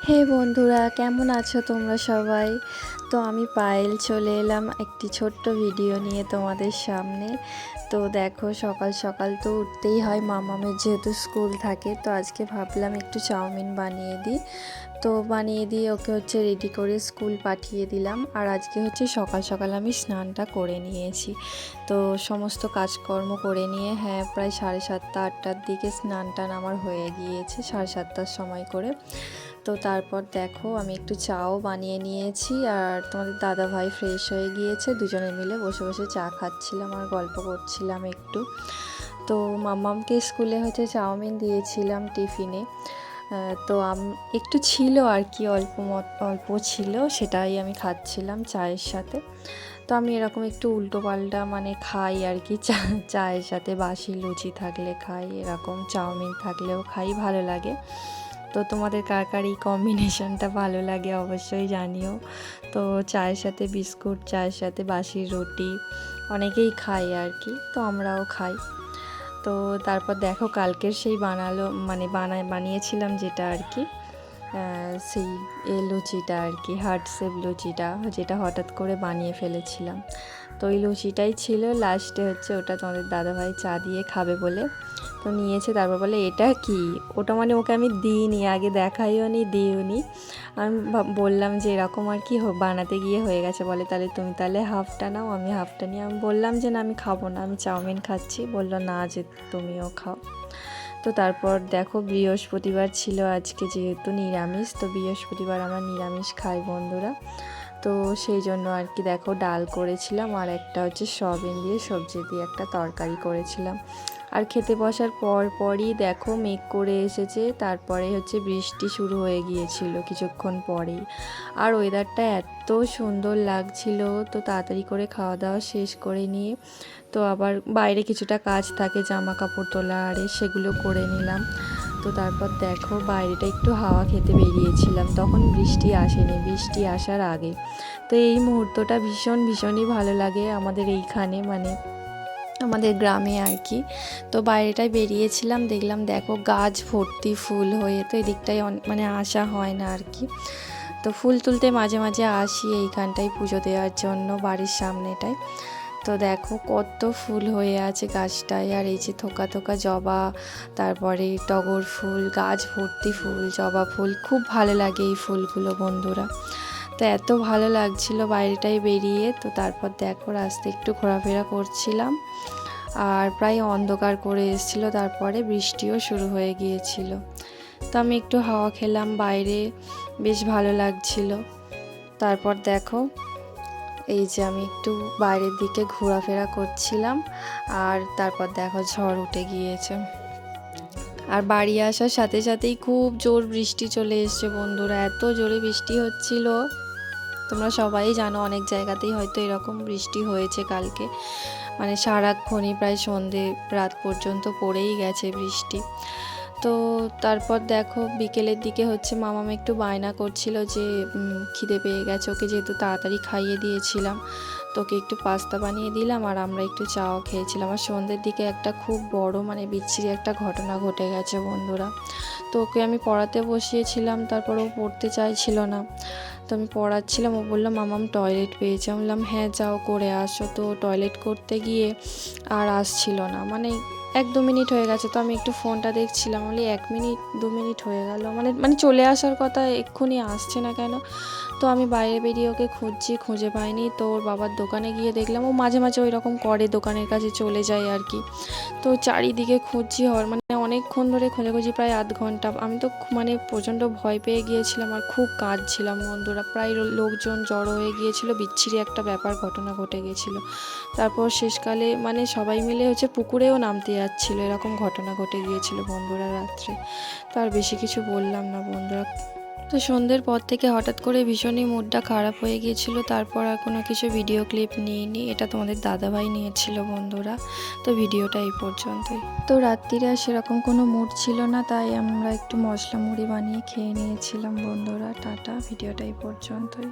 হে বন্ধুরা, কেমন আছো তোমরা সবাই? তো আমি পায়েল চলে এলাম একটি ছোট্ট ভিডিও নিয়ে তোমাদের সামনে। তো দেখো, সকাল সকাল তো উঠতেই হয়, মামামের যেহেতু স্কুল থাকে। তো আজকে ভাবলাম একটু চাউমিন বানিয়ে দিই। তো বানিয়ে দিয়ে ওকে রেডি করে স্কুল পাঠিয়ে দিলাম। আর আজকে সকাল সকাল আমি স্নানটা করে নিয়েছি। তো সমস্ত কাজকর্ম করে নিয়ে প্রায় 7:30-8টার দিকে স্নান টান আমার হয়ে গিয়েছে, 7:30টার সময় করে। তো তারপর দেখো, আমি একটু চাও বানিয়ে নিয়েছি, আর তোমাদের দাদা ভাই ফ্রেশ হয়ে গিয়েছে। দুজনে মিলে বসে বসে চা খাচ্ছিলাম আর গল্প করছিলাম একটু। তো মাম্মামকে স্কুলে চাউমিন দিয়েছিলাম টিফিনে। তো একটু ছিল আর কি, অল্প ছিল, সেটাই আমি খাচ্ছিলাম চায়ের সাথে। তো আমি এরকম একটু উল্টো পাল্টা খাই আর কি, চায়ের সাথে বাসি লুচি থাকলে খাই, এরকম চাউমিন থাকলেও খাই, ভালো লাগে। তো তোমাদের কার কার এই কম্বিনেশনটা ভালো লাগে অবশ্যই জানিও। তো চায়ের সাথে বিস্কুট, চায়ের সাথে বাসি রুটি অনেকেই খাই আর কি, তো আমরাও খাই। তো তারপর দেখো, কালকের সেই বানিয়েছিলাম যেটা আর কি, সেই লুচিটা আর কি, হার্ট শেপ লুচিটা, যেটা হঠাৎ করে বানিয়ে ফেলেছিলাম। তো ওই লুচিটাই ছিল লাস্টে, ওটা তোমাদের দাদাভাই চা দিয়ে খাবে বলে তো নিয়েছে। তারপর বলে এটা কি, ওটা ওকে আমি দিইনি, আগে দেখাইও নি, দিইওনি। আমি বললাম যে এরকম আর কি বানাতে গিয়ে হয়ে গেছে। বলে তাহলে তুমি তাহলে হাফটা নাও, আমি হাফটা নিই। আমি বললাম যে না, আমি খাবো না, আমি চাউমিন খাচ্ছি। বললো না, যে তুমিও খাও। তো তারপর দেখো, বৃহস্পতিবার ছিল আজকে, যেহেতু নিরামিষ, তো বৃহস্পতিবার আমরা নিরামিষ খাই বন্ধুরা। তো সেই জন্য আর কি দেখো, ডাল করেছিলাম, আর একটা সয়াবিন দিয়ে সবজি দিয়ে একটা তরকারি করেছিলাম। আর খেতে বসার পরই দেখো মেঘ করে এসেছে, তারপরে বৃষ্টি শুরু হয়ে গিয়েছিল কিছুক্ষণ পরেই। আর ওয়েদারটা এত সুন্দর লাগছিল। তো তাড়াতাড়ি করে খাওয়া দাওয়া শেষ করে নিয়ে, তো আবার বাইরে কিছুটা কাজ থাকে, জামা কাপড় তোলা, আরে সেগুলো করে নিলাম। তো তারপর দেখো, বাইরেটা একটু হাওয়া খেতে বেরিয়েছিলাম, তখন বৃষ্টি আসেনি, বৃষ্টি আসার আগে। তো এই মুহূর্তটা ভীষণই ভালো লাগে আমাদের এইখানে, আমাদের গ্রামে আর কি। তো বাইরেটায় বেরিয়েছিলাম, দেখলাম দেখো গাছ ভর্তি ফুল হয়ে। তো এদিকটায় আসা হয় না আর কি। তো ফুল তুলতে মাঝে মাঝে আসি এইখানটায় পুজো দেওয়ার জন্য, বাড়ির সামনেটায়। তো দেখো কত ফুল হয়ে আছে গাছটায়, আর এই যে থোকা থোকা জবা, তারপরে টগর ফুল, গাছ ভর্তি ফুল, জবা ফুল, খুব ভালো লাগে এই ফুলগুলো বন্ধুরা। তো এত ভালো লাগছিল বাইরেটায় বেরিয়ে। তো তারপর দেখো, রাস্তায় একটু ঘোরাফেরা করছিলাম, আর প্রায় অন্ধকার করে এসেছিল, তারপরে বৃষ্টিও শুরু হয়ে গিয়েছিল। তো আমি একটু হাওয়া খেলাম বাইরে, বেশ ভালো লাগছিল। তারপর দেখো, এই যে আমি একটু বাইরের দিকে ঘোরাফেরা করছিলাম, আর তারপর দেখো ঝড় উঠে গিয়েছে। আর বাড়ি আসার সাথে সাথেই খুব জোর বৃষ্টি চলে এসছে বন্ধুরা, এত জোরে বৃষ্টি হচ্ছিল। তোমরা সবাই জানো, অনেক জায়গাতেই হয়তো এরকম বৃষ্টি হয়েছে কালকে, সারাক্ষণই প্রায় সন্ধে রাত পর্যন্ত পড়েই গেছে বৃষ্টি। তো তারপর দেখো, বিকেলের দিকে মামাম একটু বায়না করছিল যে খিদে পেয়ে গেছে ওকে, যেহেতু তাড়াতাড়ি খাইয়ে দিয়েছিলাম। তোকে একটু পাস্তা বানিয়ে দিলাম, আর আমরা একটু চাও খেয়েছিলাম। আর সন্ধ্যের দিকে একটা খুব বড় বিচ্ছিরি একটা ঘটনা ঘটে গেছে বন্ধুরা। তো ওকে আমি পড়াতে বসিয়েছিলাম, তারপর ও পড়তে চাইছিল না। তো আমি পড়াচ্ছিলাম, ও বললো মামাম টয়লেট পেয়েছে। আমি বললাম হ্যাঁ যাও করে আসো। তো টয়লেট করতে গিয়ে আর আসছিল না, 1-2 মিনিট হয়ে গেছে। তো আমি একটু ফোনটা দেখছিলাম, বলি 1 মিনিট 2 মিনিট হয়ে গেল, চলে আসার কথা, এক্ষুনি আসছে না কেন? তো আমি বাইরে বেরিয়ে ওকে খুঁজছি, খুঁজে পাইনি। তো ওর বাবার দোকানে গিয়ে দেখলাম, ও মাঝে মাঝে ওই রকম করে, দোকানের কাছে চলে যায় আর কি। তো চারিদিকে খুঁজছি, অনেকক্ষণ ধরে খোঁজাখুঁজি, প্রায় আধ ঘন্টা। আমি তো প্রচণ্ড ভয় পেয়ে গিয়েছিলাম, আর খুব কাঁদছিলাম বন্ধুরা। প্রায় লোকজন জড়ো হয়ে গিয়েছিল, বিচ্ছিরি একটা ঘটনা ঘটে গিয়েছিলো। তারপর শেষকালে সবাই মিলে পুকুরেও নামতে যাচ্ছিলো, এরকম ঘটনা ঘটে গিয়েছিল বন্ধুরা রাত্রে। তো আর বেশি কিছু বললাম না বন্ধুরা। তো সন্ধ্যের পর থেকে হঠাৎ করে ভীষণই মুডটা খারাপ হয়ে গিয়েছিল, তারপর আর কোনো কিছু ভিডিও ক্লিপ নিইনি। এটা তোমাদের দাদাভাই নিয়েছিল বন্ধুরা। তো ভিডিওটা এই পর্যন্তই। তো রাত্রিরে আর সেরকম কোনো মুড ছিল না, তাই আমরা একটু মশলা মুড়ি বানিয়ে খেয়ে নিয়েছিলাম বন্ধুরা। টাটা, ভিডিওটা এই পর্যন্তই।